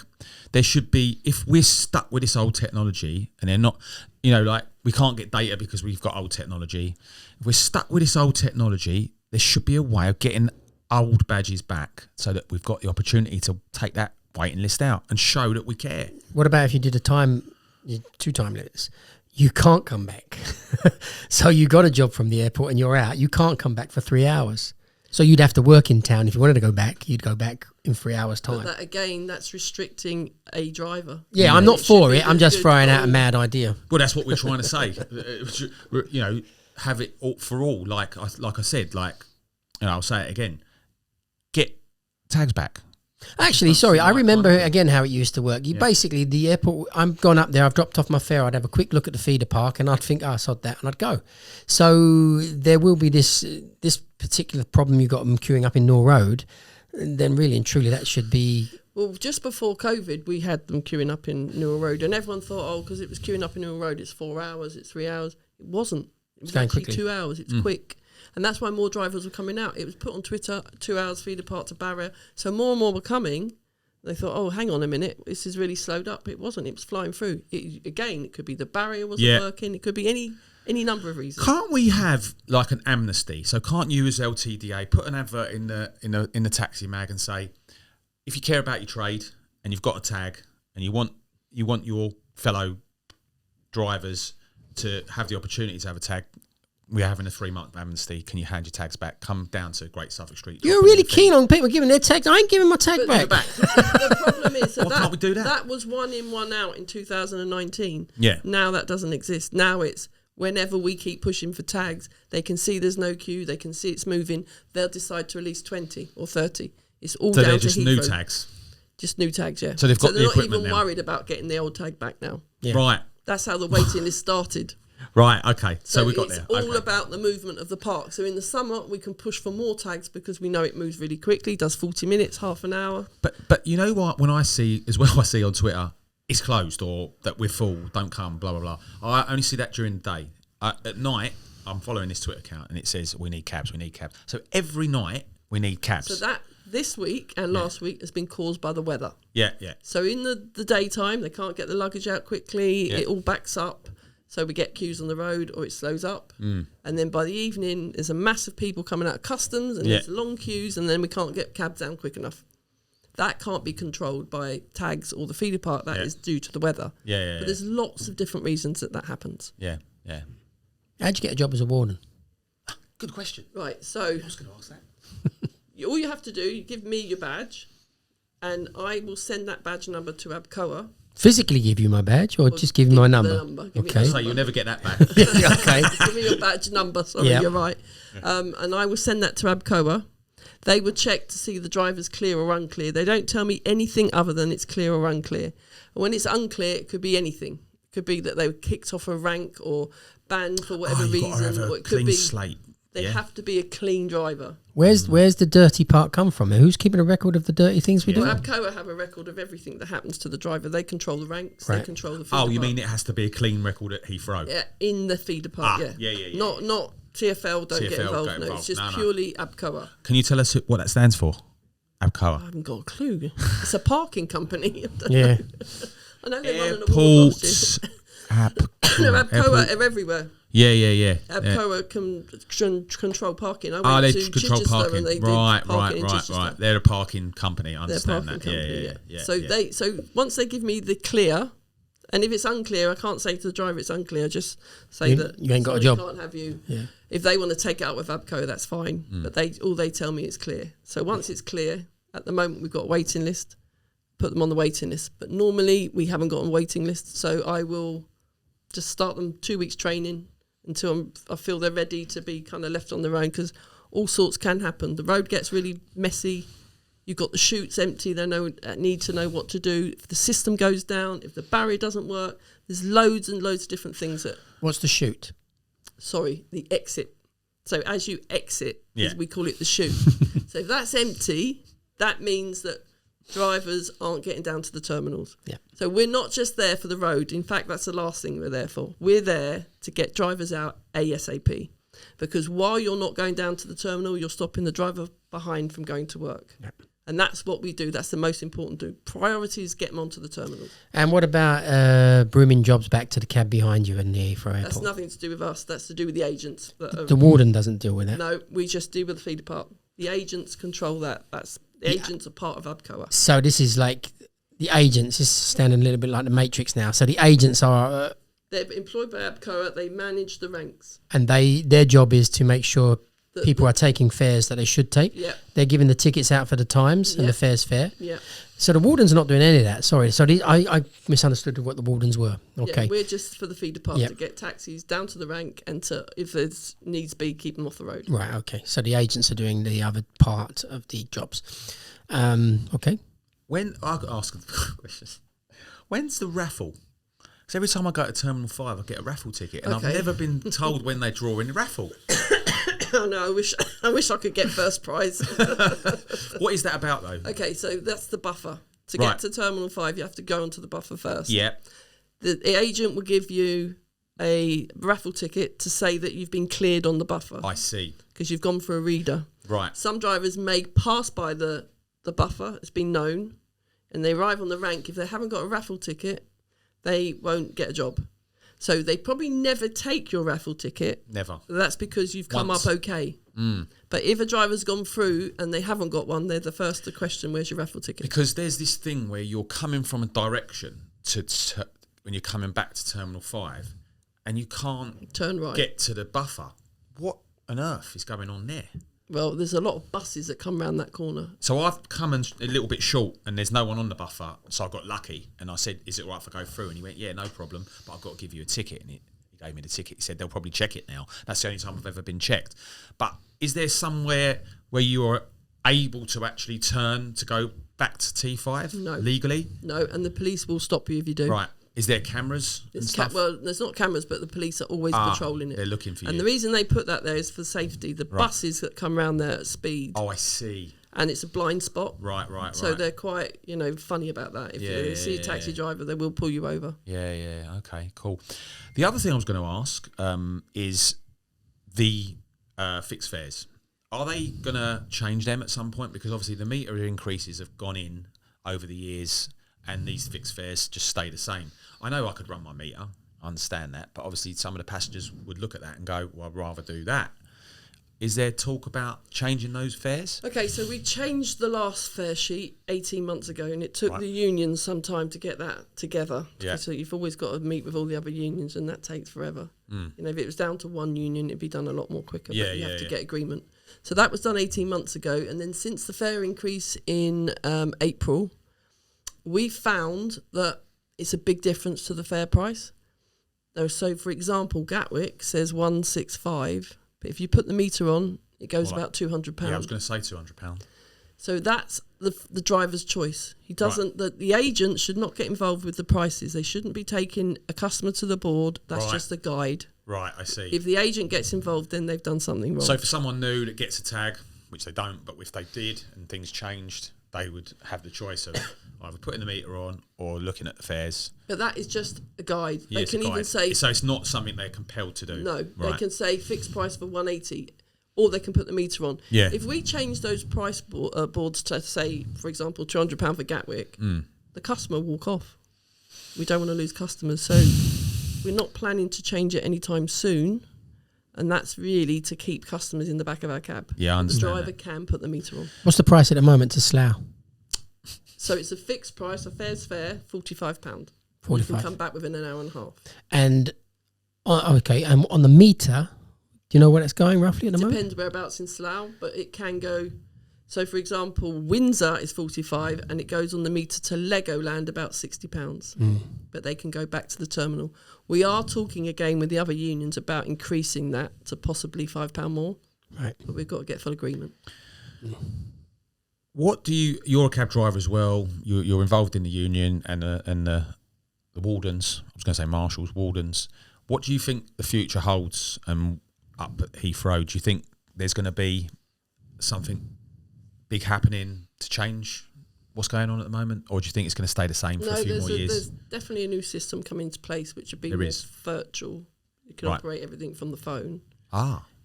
S2: there should be, if we're stuck with this old technology, and they're not, like we can't get data because we've got old technology. If we're stuck with this old technology, there should be a way of getting old badges back so that we've got the opportunity to take that waiting list out and show that we care.
S3: What about if you did two time limits? You can't come back. So you got a job from the airport and you're out. You can't come back for 3 hours. So you'd have to work in town. If you wanted to go back, you'd go back in 3 hours' time.
S1: But that's restricting a driver.
S3: Yeah, I'm not for it. I'm just throwing out a mad idea.
S2: Well, that's what we're trying to say. Have it all for all. Like I said, I'll say it again. Get tags back.
S3: Actually, sorry, I remember again how it used to work. Basically, the airport, I've gone up there, I've dropped off my fare, I'd have a quick look at the feeder park and I'd think, sod that, and I'd go. So there will be this particular problem you got them queuing up in Nor Road, and then really and truly that should be...
S1: Well, just before COVID, we had them queuing up in Newell Road, and everyone thought, because it was queuing up in Newell Road, it's 4 hours, it's 3 hours. It wasn't. It was actually quickly. 2 hours. It's quick. And that's why more drivers were coming out. It was put on Twitter, 2 hours feeder park to barrier. So more and more were coming. They thought, hang on a minute, this is really slowed up. It wasn't. It was flying through. It could be the barrier wasn't working. It could be any number of reasons.
S2: Can't we have like an amnesty? So can't you as LTDA put an advert in the taxi mag and say, if you care about your trade and you've got a tag and you want your fellow drivers to have the opportunity to have a tag, we're having a 3-month amnesty. Can you hand your tags back? Come down to Great Suffolk Street.
S3: You're really keen on people giving their tags. I ain't giving my tag back.
S1: The problem is
S2: why can't we do that?
S1: That was 1 in, 1 out in 2019.
S2: Yeah.
S1: Now that doesn't exist. Now it's whenever we keep pushing for tags, they can see there's no queue. They can see it's moving. They'll decide to release 20 or 30. It's all down to Heathrow. So they're just
S2: new tags?
S3: Just new tags, yeah.
S2: So they've got the equipment now.
S1: They're not even worried about getting the old tag back now.
S3: Yeah.
S2: Right.
S1: That's how the waiting list started.
S2: Right, okay. So we got
S1: it's
S2: there.
S1: all
S2: Okay.
S1: about the movement of the park. So in the summer, we can push for more tags because we know it moves really quickly, does 40 minutes, half an hour.
S2: But you know what? When I see I see on Twitter, it's closed or that we're full, don't come, blah, blah, blah. I only see that during the day. At night, I'm following this Twitter account and it says, we need cabs. So every night, we need cabs.
S1: So that this week and last week has been caused by the weather.
S2: Yeah.
S1: So in the daytime, they can't get the luggage out quickly.
S2: Yeah.
S1: It all backs up. So we get queues on the road or it slows up. And then by the evening, there's a mass of people coming out of customs and there's long queues and then we can't get cabs down quick enough. That can't be controlled by tags or the feeder park. That is due to the weather. But there's lots of different reasons that happens.
S2: Yeah.
S3: How'd you get a job as a warden?
S2: Good question.
S1: Right, so
S2: I was going to ask that.
S1: all you have to do, you give me your badge and I will send that badge number to Abcoa.
S3: Physically give you my badge or just give you my number? Okay.
S2: So you'll never get that back.
S3: Okay.
S1: Give me your badge number, sorry, you're right. And I will send that to Abcoa. They would check to see the driver's clear or unclear. They don't tell me anything other than it's clear or unclear. And when it's unclear, it could be anything. It could be that they were kicked off a rank or banned for whatever reason. Or it could be
S2: slate.
S1: They have to be a clean driver.
S3: Where's the dirty part come from? Who's keeping a record of the dirty things we do?
S1: Well, Abcoa have a record of everything that happens to the driver. They control the ranks.
S3: Right.
S1: They control the feeder
S2: Oh, you
S1: park.
S2: mean it has to be a clean record at Heathrow?
S1: Yeah, in the feeder park,
S2: Yeah.
S1: Not TFL, don't get involved. No, it's just purely Abcoa.
S2: Can you tell us what that stands for? Abcoa.
S1: I haven't got a clue. It's a parking company.
S3: Yeah.
S1: I know they won an award last year. Abcoa are everywhere.
S2: Yeah.
S1: Abcoa can control parking. I
S2: Oh,
S1: went
S2: they
S1: to
S2: control
S1: Chichester
S2: parking.
S1: and they
S2: Right.
S1: did parking in Chichester.
S2: They're a parking company. I
S1: They're a
S2: understand
S1: parking
S2: that.
S1: company,
S2: Yeah.
S1: So once they give me the clear, and if it's unclear, I can't say to the driver it's unclear. Just say that
S3: you ain't got a
S1: sorry,
S3: job.
S1: Can't have you.
S3: Yeah.
S1: If they want to take it out with Abcoa, that's fine. But they tell me it's clear. So once it's clear, at the moment we've got a waiting list. Put them on the waiting list. But normally we haven't got a waiting list, so I will just start them 2 weeks training until I feel they're ready to be kind of left on their own, because all sorts can happen. The road gets really messy. You've got the chutes empty. They need to know what to do. If the system goes down, if the barrier doesn't work, there's loads and loads of different things that...
S3: What's the chute?
S1: Sorry, the exit. So as you exit, we call it the chute. So if that's empty, that means that drivers aren't getting down to the terminals.
S3: Yeah.
S1: So we're not just there for the road. In fact, that's the last thing we're there for. We're there to get drivers out ASAP. Because while you're not going down to the terminal, you're stopping the driver behind from going to work.
S3: Yep.
S1: And that's what we do. That's the most important do. Priority is get them onto the terminal.
S3: And what about brooming jobs back to the cab behind you in the Heathrow Airport?
S1: That's nothing to do with us. That's to do with the agents.
S3: The warden doesn't deal with that.
S1: No, we just deal with the feeder park. The agents control that. The agents are part of Abcoa.
S3: So this is like the agents. This is standing a little bit like the Matrix now. So the agents are...
S1: they're employed by Abcoa. They manage the ranks.
S3: And their job is to make sure people are taking fares that they should take.
S1: Yeah.
S3: They're giving the tickets out for the times and the fares fair.
S1: Yeah.
S3: So the warden's not doing any of that. Sorry. So I misunderstood what the wardens were. Okay.
S1: Yeah, we're just for the feeder park to get taxis down to the rank and to, if there's needs be, keep them off the road.
S3: Right. Okay. So the agents are doing the other part of the jobs. Okay.
S2: When I ask questions, when's the raffle? Because every time I go to Terminal 5, I get a raffle ticket, and I've never been told when they draw in the raffle.
S1: Oh no! I wish I could get first prize.
S2: What is that about, though?
S1: Okay, so that's the buffer. To get to Terminal 5, you have to go onto the buffer first.
S2: Yeah.
S1: The agent will give you a raffle ticket to say that you've been cleared on the buffer.
S2: I see.
S1: Because you've gone for a reader.
S2: Right.
S1: Some drivers may pass by the buffer, it's been known, and they arrive on the rank. If they haven't got a raffle ticket, they won't get a job. So they probably never take your raffle ticket.
S2: Never.
S1: That's because you've come up okay. But if a driver's gone through and they haven't got one, they're the first to question, where's your raffle ticket?
S2: Because there's this thing where you're coming from a direction to when you're coming back to Terminal 5 and you can't
S1: turn right,
S2: get to the buffer. What on earth is going on there?
S1: Well, there's a lot of buses that come around that corner.
S2: So I've come in a little bit short and there's no one on the buffer. So I got lucky and I said, is it all right if I go through? And he went, yeah, no problem, but I've got to give you a ticket. And he gave me the ticket. He said, they'll probably check it now. That's the only time I've ever been checked. But is there somewhere where you're able to actually turn to go back to T5
S1: No.
S2: legally?
S1: No, and the police will stop you if you do.
S2: Right. Is there cameras and stuff?
S1: Well, there's not cameras, but the police are always patrolling it.
S2: They're looking for you.
S1: And the reason they put that there is for safety. The buses that come around there at speed.
S2: Oh, I see.
S1: And it's a blind spot.
S2: Right.
S1: So they're quite, funny about that. If you see a taxi driver, they will pull you over.
S2: Yeah. Okay, cool. The other thing I was going to ask is the fixed fares. Are they going to change them at some point? Because obviously the meter increases have gone in over the years and these fixed fares just stay the same. I know I could run my meter, I understand that, but obviously some of the passengers would look at that and go, well, I'd rather do that. Is there talk about changing those fares?
S1: Okay, so we changed the last fare sheet 18 months ago, and it took the unions some time to get that together.
S2: Yeah.
S1: So you've always got to meet with all the other unions, and that takes forever. If it was down to one union, it'd be done a lot more quicker, but you have to get agreement. So that was done 18 months ago, and then since the fare increase in April, we found that it's a big difference to the fare price. So, for example, Gatwick says 165, but if you put the meter on, it goes about £200.
S2: Yeah, I was going to say £200.
S1: So that's the driver's choice. He doesn't. The agent should not get involved with the prices. They shouldn't be taking a customer to the board. That's just a guide.
S2: Right, I see.
S1: If the agent gets involved, then they've done something wrong.
S2: So for someone new that gets a tag, which they don't, but if they did and things changed, they would have the choice of either putting the meter on or looking at the fares.
S1: But that is just a guide.
S2: Yeah,
S1: they can even say...
S2: So it's not something they're compelled to do?
S1: No, they can say fixed price for 180, or they can put the meter on.
S2: Yeah.
S1: If we change those price boards to, say, for example, £200 for Gatwick, the customer will walk off. We don't want to lose customers, so we're not planning to change it anytime soon. And that's really to keep customers in the back of our cab.
S2: Yeah, I understand.
S1: The driver can put the meter on.
S3: What's the price at the moment to Slough?
S1: So it's a fixed price, a fare's fair, £45.
S3: 45.
S1: You can come back within an hour and a half.
S3: And, and on the meter, do you know where it's going roughly at the moment?
S1: Depends whereabouts in Slough, but it can go... So, for example, Windsor is 45 and it goes on the meter to Legoland about £60. But they can go back to the terminal. We are talking again with the other unions about increasing that to possibly £5 more.
S3: Right.
S1: But we've got to get full agreement.
S2: What do you're a cab driver as well. You're involved in the union and the wardens. I was going to say marshals, wardens. What do you think the future holds up at Heathrow? Do you think there's going to be something big happening to change what's going on at the moment, or do you think it's going to stay the same for a few more years?
S1: There's definitely a new system coming into place, which would be more virtual. You can operate everything from the phone.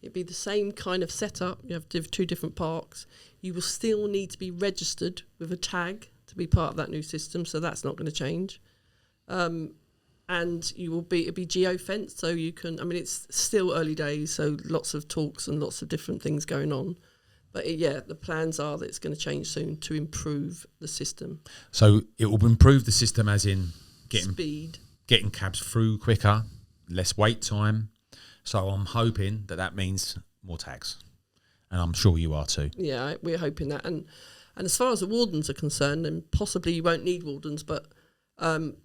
S1: It'd be the same kind of setup. You have two different parks. You will still need to be registered with a tag to be part of that new system, so that's not going to change. And it'd be geo-fenced, so you can... I mean, it's still early days, so lots of talks and lots of different things going on. But the plans are that it's going to change soon to improve the system.
S2: So it will improve the system as in
S1: speed,
S2: getting cabs through quicker, less wait time. So I'm hoping that means more tags. And I'm sure you are too. Yeah,
S1: we're hoping that. And as far as the wardens are concerned, and possibly you won't need wardens, but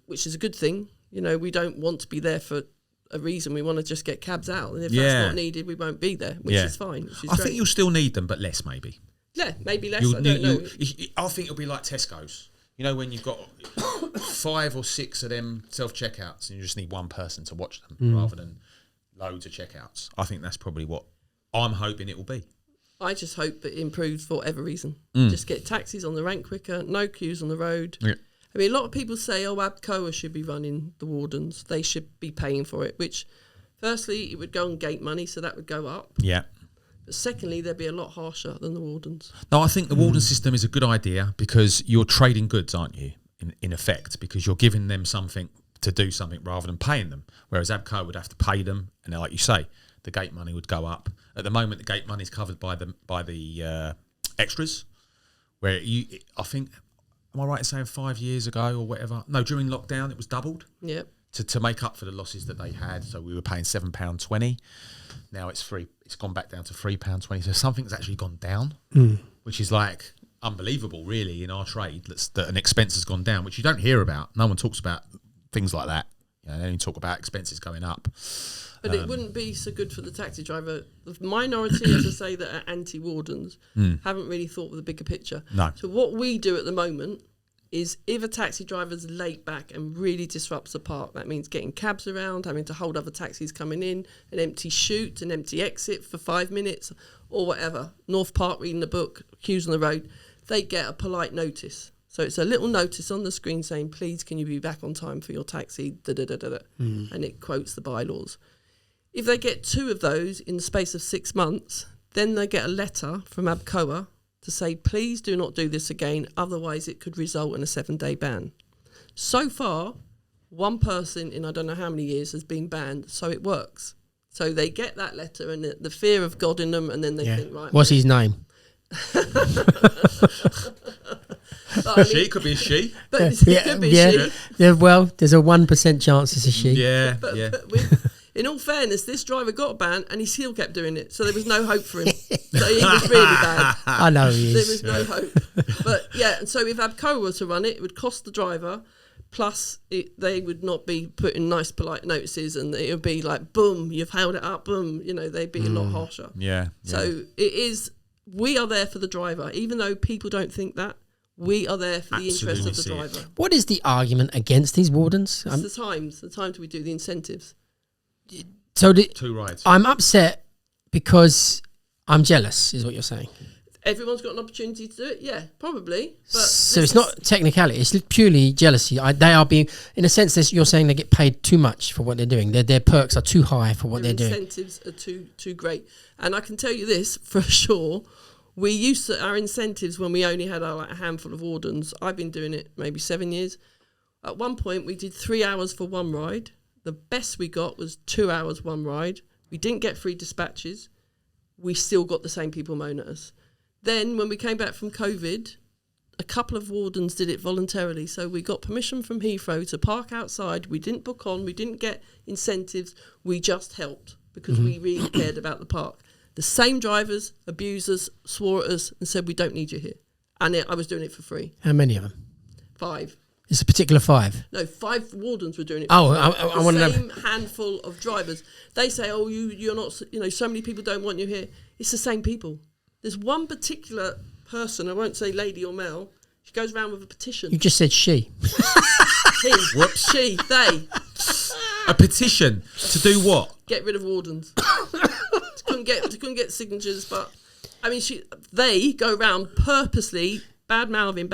S1: which is a good thing. We don't want to be there for a reason. We want to just get cabs out, and if that's not needed, we won't be there, which is fine. Which is
S2: I think you'll still need them, but less maybe.
S1: Yeah, maybe less. I don't know.
S2: I think it'll be like Tesco's. When you've got 5 or 6 of them self-checkouts and you just need one person to watch them rather than loads of checkouts. I think that's probably what I'm hoping it will be.
S1: I just hope it improves for whatever reason. Just get taxis on the rank quicker, no queues on the road. Yeah. I mean, a lot of people say, ABCOA should be running the wardens. They should be paying for it, which, firstly, it would go on gate money, so that would go up.
S2: Yeah.
S1: But secondly, they'd be a lot harsher than the wardens.
S2: No, I think the warden system is a good idea because you're trading goods, aren't you, in effect, because you're giving them something to do something rather than paying them, whereas ABCOA would have to pay them, and like you say, the gate money would go up. At the moment, the gate money is covered by the extras, where I think... Am I right in saying 5 years ago or whatever? No, during lockdown it was doubled.
S1: Yep.
S2: To make up for the losses that they had, so we were paying £7.20. Now it's free. It's gone back down to £3.20. So something's actually gone down, which is like unbelievable, really, in our trade. That an expense has gone down, which you don't hear about. No one talks about things like that. They only talk about expenses going up.
S1: But it wouldn't be so good for the taxi driver. The minority, as I say, that are anti-wardens haven't really thought of the bigger picture.
S2: No.
S1: So what we do at the moment is if a taxi driver's late back and really disrupts the park. That means getting cabs around, having to hold other taxis coming in, an empty chute, an empty exit for 5 minutes, or whatever. North Park reading the book, queues on the road. They get a polite notice. So it's a little notice on the screen saying, please, can you be back on time for your taxi, da-da-da-da-da. And it quotes the bylaws. If they get 2 of those in the space of 6 months, then they get a letter from ABCOA to say, please do not do this again, otherwise it could result in a 7-day ban. So far, one person in I don't know how many years has been banned, so it works. So they get that letter and the fear of God in them, and then they think, right.
S3: What's his name?
S2: She could be a she.
S1: But it could be she.
S3: Yeah, well, there's a 1% chance it's a she.
S2: Yeah,
S1: but in all fairness, this driver got a ban and he still kept doing it. So there was no hope for him. So he was really bad.
S3: I know he is.
S1: There was no hope. But yeah, and so if ABCOA were to run it, it would cost the driver, plus they would not be putting nice, polite notices, and it would be like, boom, you've held it up, boom. You know, they'd be a lot harsher.
S2: Yeah.
S1: So it is, we are there for the driver. Even though people don't think that, we are there for the interest of the driver.
S3: What is the argument against these wardens?
S1: It's the times we do the incentives.
S3: So
S2: 2 rides.
S3: I'm upset because I'm jealous, is what you're saying.
S1: Everyone's got an opportunity to do it, yeah, probably. But
S3: so it's not technicality; it's purely jealousy. They are being, in a sense, you're saying they get paid too much for what they're doing. Their perks are too high for what they're doing.
S1: Incentives are too great, and I can tell you this for sure. We used to, our incentives when we only had a handful of wardens. I've been doing it maybe 7 years. At one point, we did 3 hours for one ride. The best we got was 2 hours one ride. We didn't get free dispatches. We still got the same people moan at us. Then when we came back from COVID, a couple of wardens did it voluntarily. So we got permission from Heathrow to park outside. We didn't book on. We didn't get incentives. We just helped because we really cared about the park. The same drivers, abusers, swore at us and said, we don't need you here. And I was doing it for free.
S3: How many of them?
S1: 5.
S3: It's a particular 5?
S1: No, 5 wardens were doing it.
S3: Oh, I want to know.
S1: The same handful of drivers. They say, oh, you're not, so many people don't want you here. It's the same people. There's one particular person, I won't say lady or male, she goes around with a petition.
S3: You just said she.
S1: He. Whoops. She. They.
S2: A petition to do what?
S1: Get rid of wardens. couldn't get signatures, but I mean, they go around purposely bad mouthing.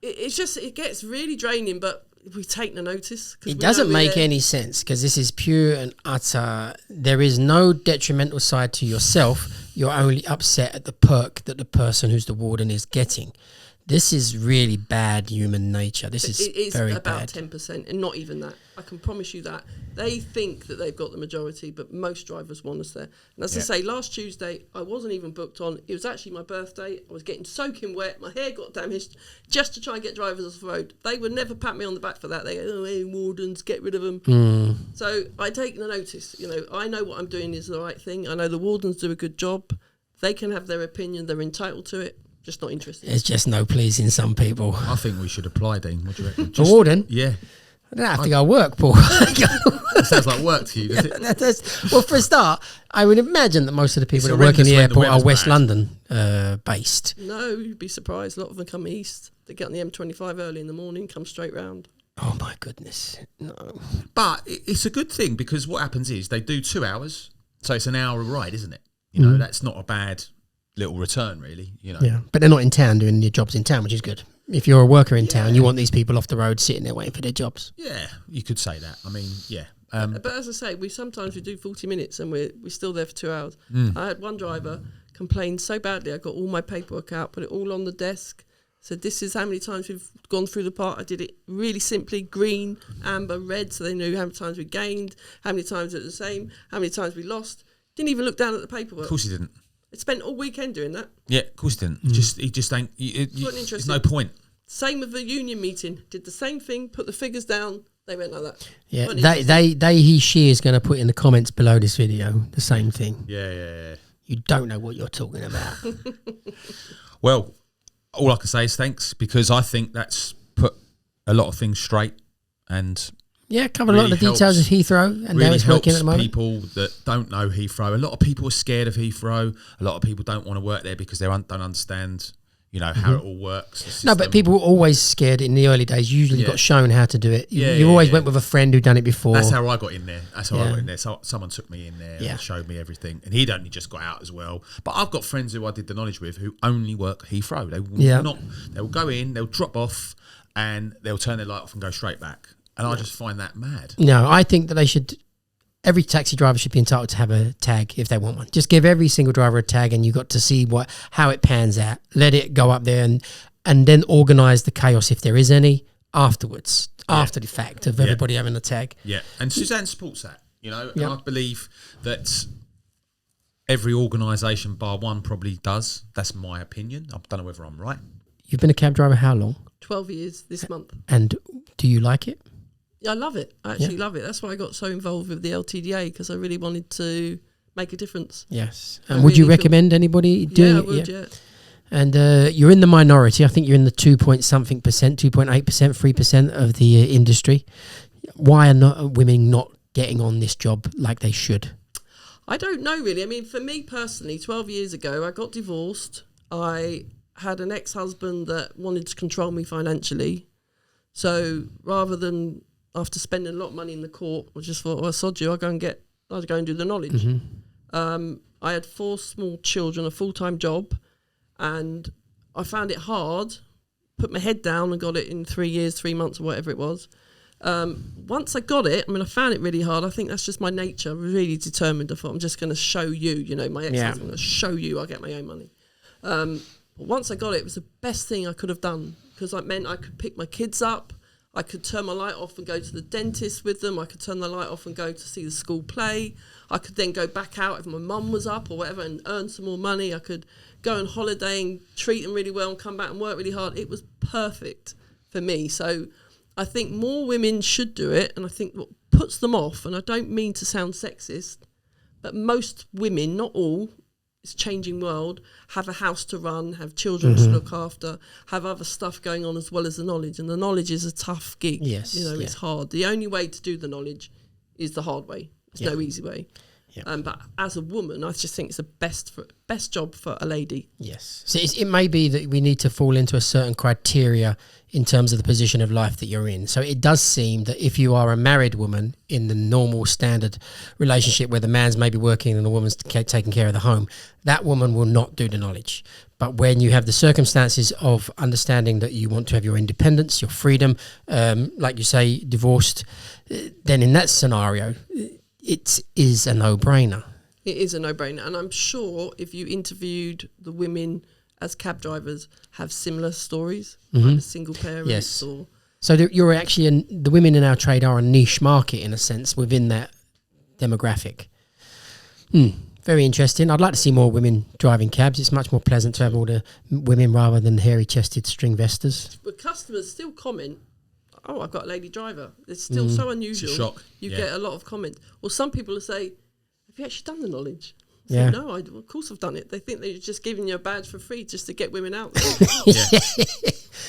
S1: It gets really draining, but we take no notice.
S3: It doesn't make any sense because this is pure and utter. There is no detrimental side to yourself. You're only upset at the perk that the person who's the warden is getting. This is really bad human nature. It is very
S1: about
S3: bad.
S1: 10%, and not even that. I can promise you that. They think that they've got the majority, but most drivers want us there. And as I say, last Tuesday, I wasn't even booked on. It was actually my birthday. I was getting soaking wet. My hair got damaged just to try and get drivers off the road. They would never pat me on the back for that. They go, oh, hey, wardens, get rid of them. So I take the notice. I know what I'm doing is the right thing. I know the wardens do a good job. They can have their opinion. They're entitled to it. Just not interested.
S3: There's just no pleasing some people.
S2: I think we should apply, Dean. What do you reckon?
S3: A warden?
S2: Yeah.
S3: I don't have to go work, Paul.
S2: That sounds like work to you, does it?
S3: Well, for a start, I would imagine that most of the people that work in the airport are West London based.
S1: No, you'd be surprised. A lot of them come east. They get on the M25 early in the morning, come straight round.
S3: Oh, my goodness. No.
S2: But it's a good thing because what happens is they do 2 hours, so it's an hour ride, isn't it? That's not a bad little return, really.
S3: Yeah, but they're not in town doing their jobs in town, which is good. If you're a worker in town, you want these people off the road sitting there waiting for their jobs.
S2: Yeah, you could say that. I mean, yeah.
S1: But as I say, we do 40 minutes and we're still there for 2 hours. I had one driver complain so badly. I got all my paperwork out, put it all on the desk. Said, this is how many times we've gone through the park. I did it really simply, green, amber, red, so they knew how many times we gained, how many times it was the same, how many times we lost. Didn't even look down at the paperwork.
S2: Of course he didn't.
S1: I spent all weekend doing that.
S2: Yeah, of course he didn't. He just ain't. There's no point.
S1: Same with the union meeting. Did the same thing. Put the figures down. They went like that.
S3: Yeah, she is going to put in the comments below this video the same thing.
S2: Yeah.
S3: You don't know what you're talking about.
S2: Well, all I can say is thanks because I think that's put a lot of things straight and.
S3: Yeah, covered a lot of the details of Heathrow and how it's working at the moment.
S2: People that don't know Heathrow, a lot of people are scared of Heathrow. A lot of people don't want to work there because they don't understand, you know, how it all works.
S3: No, but people were always scared in the early days. Usually got shown how to do it. You always went with a friend who'd done it before.
S2: That's how I got in there. I got in there. So someone took me in there and showed me everything. And he'd only just got out as well. But I've got friends who I did the knowledge with who only work Heathrow. They'll go in, they'll drop off, and they'll turn their light off and go straight back. And I just find that mad.
S3: No, I think that they should... Every taxi driver should be entitled to have a tag if they want one. Just give every single driver a tag, and you got to see how it pans out. Let it go up there, and then organise the chaos if there is any afterwards, after the fact of everybody having a tag.
S2: Yeah, and Suzanne supports that. You know, and I believe that every organisation bar one probably does. That's my opinion. I don't know whether I'm right.
S3: You've been a cab driver how long?
S1: 12 years this month.
S3: And do you like it?
S1: Yeah, I love it. I actually love it. That's why I got so involved with the LTDA, because I really wanted to make a difference.
S3: Yes. And would you recommend anybody doing
S1: it? Yeah, I would, yeah.
S3: And you're in the minority. I think you're in the 2.something percent, 2.8%, 3% of the industry. Why are women not getting on this job like they should?
S1: I don't know, really. I mean, for me personally, 12 years ago, I got divorced. I had an ex-husband that wanted to control me financially. So rather than... after spending a lot of money in the court, I just thought, well, sod you, I'll go and do the knowledge. I had 4 small children, a full-time job, and I found it hard, put my head down and got it in 3 years, 3 months, or whatever it was. Once I got it, I mean, I found it really hard. I think that's just my nature. I was really determined. I thought, I'm just going to show you, you know, my ex-husband, I'm going to show you I'll get my own money. But once I got it, it was the best thing I could have done, because it meant I could pick my kids up, I could turn my light off and go to the dentist with them. I could turn the light off and go to see the school play. I could then go back out if my mum was up or whatever and earn some more money. I could go on holiday and treat them really well and come back and work really hard. It was perfect for me. So I think more women should do it. And I think what puts them off, and I don't mean to sound sexist, but most women, not all, it's a changing world, have a house to run, have children to look after, have other stuff going on as well as the knowledge. And the knowledge is a tough gig.
S3: Yes.
S1: You know, it's hard. The only way to do the knowledge is the hard way. There's no easy way. Yeah. But as a woman, I just think it's the best job for a lady.
S3: Yes. So it may be that we need to fall into a certain criteria in terms of the position of life that you're in. So it does seem that if you are a married woman in the normal standard relationship where the man's maybe working and the woman's taking care of the home, that woman will not do the knowledge. But when you have the circumstances of understanding that you want to have your independence, your freedom, like you say, divorced, then in that scenario, it is a no-brainer.
S1: It is a no-brainer. And I'm sure if you interviewed the women as cab drivers have similar stories, like single parents.
S3: Yes.
S1: Or
S3: so you're actually, the women in our trade are a niche market in a sense within that demographic. Very interesting. I'd like to see more women driving cabs. It's much more pleasant to have all the women rather than hairy-chested string vesters.
S1: But customers still comment, oh, I've got a lady driver. It's still so unusual.
S2: It's a shock.
S1: You get a lot of comments. Or some people will say, have you actually done the knowledge?
S3: Yeah.
S1: No, of course I've done it. They think they're just giving you a badge for free just to get women out there.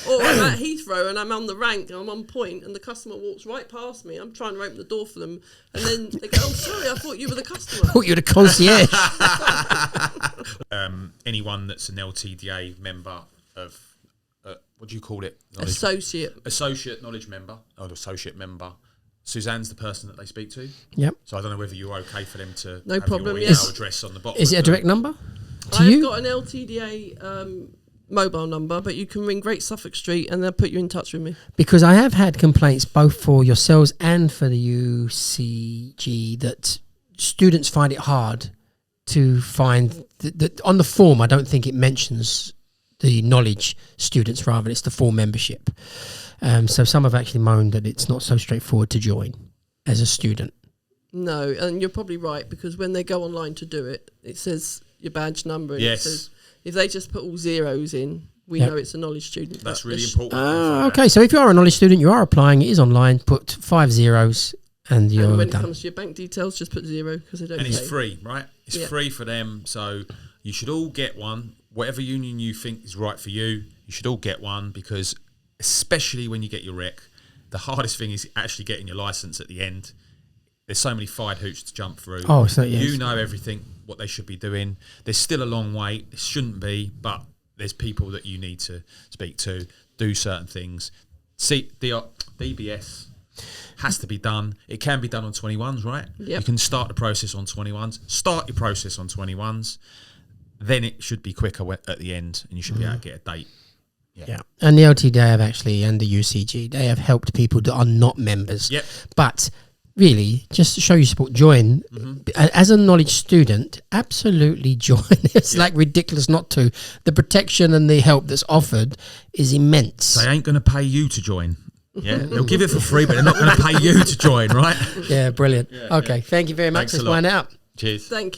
S1: Or I'm at Heathrow and I'm on the rank and I'm on point and the customer walks right past me. I'm trying to open the door for them and then they go, oh, sorry, I thought you were the customer.
S3: I thought you were the concierge.
S2: Anyone that's an LTDA member of, what do you call it? Associate knowledge member, or associate member. Suzanne's the person that they speak to.
S3: Yep.
S2: So I don't know whether you're okay for them to
S1: no
S2: have
S1: problem,
S2: your email address on the bottom.
S3: Is it a direct number to
S1: I've
S3: you?
S1: got an LTDA mobile number, but you can ring Great Suffolk Street and they'll put you in touch with me.
S3: Because I have had complaints both for yourselves and for the UCG that students find it hard to find that on the form. I don't think it mentions the knowledge students, rather it's the full membership. So some have actually moaned that it's not so straightforward to join as a student.
S1: No, and you're probably right, because when they go online to do it, it says your badge number. And it says, if they just put all zeros in, we know it's a knowledge student.
S2: That's really important.
S3: Okay, so if you are a knowledge student, you are applying, it is online, put 5 zeros and you're
S1: when
S3: done.
S1: It comes to your bank details, just put 0 because they don't.
S2: And it's free, right? It's free for them, so you should all get one. Whatever union you think is right for you, you should all get one, because especially when you get your rec, the hardest thing is actually getting your license at the end. There's so many fired hoops to jump through.
S3: Oh, so yes.
S2: You know everything, what they should be doing. There's still a long way. It shouldn't be, but there's people that you need to speak to, do certain things. See, the DBS has to be done. It can be done on 21s, right?
S1: Yep.
S2: You can start the process on 21s. Start your process on 21s. Then it should be quicker at the end, and you should be able to get a date.
S3: Yeah. And the LTDA have actually, and the UCG, they have helped people that are not members.
S2: Yep.
S3: But really, just to show you support, join. As a knowledge student, absolutely join. It's like ridiculous not to. The protection and the help that's offered is immense.
S2: They ain't going to pay you to join. Yeah, they'll give it for free, but they're not going to pay you to join, right?
S3: Yeah, brilliant. Okay, thank you very much.
S2: Thanks
S3: Let's find out.
S2: Cheers.
S1: Thank you.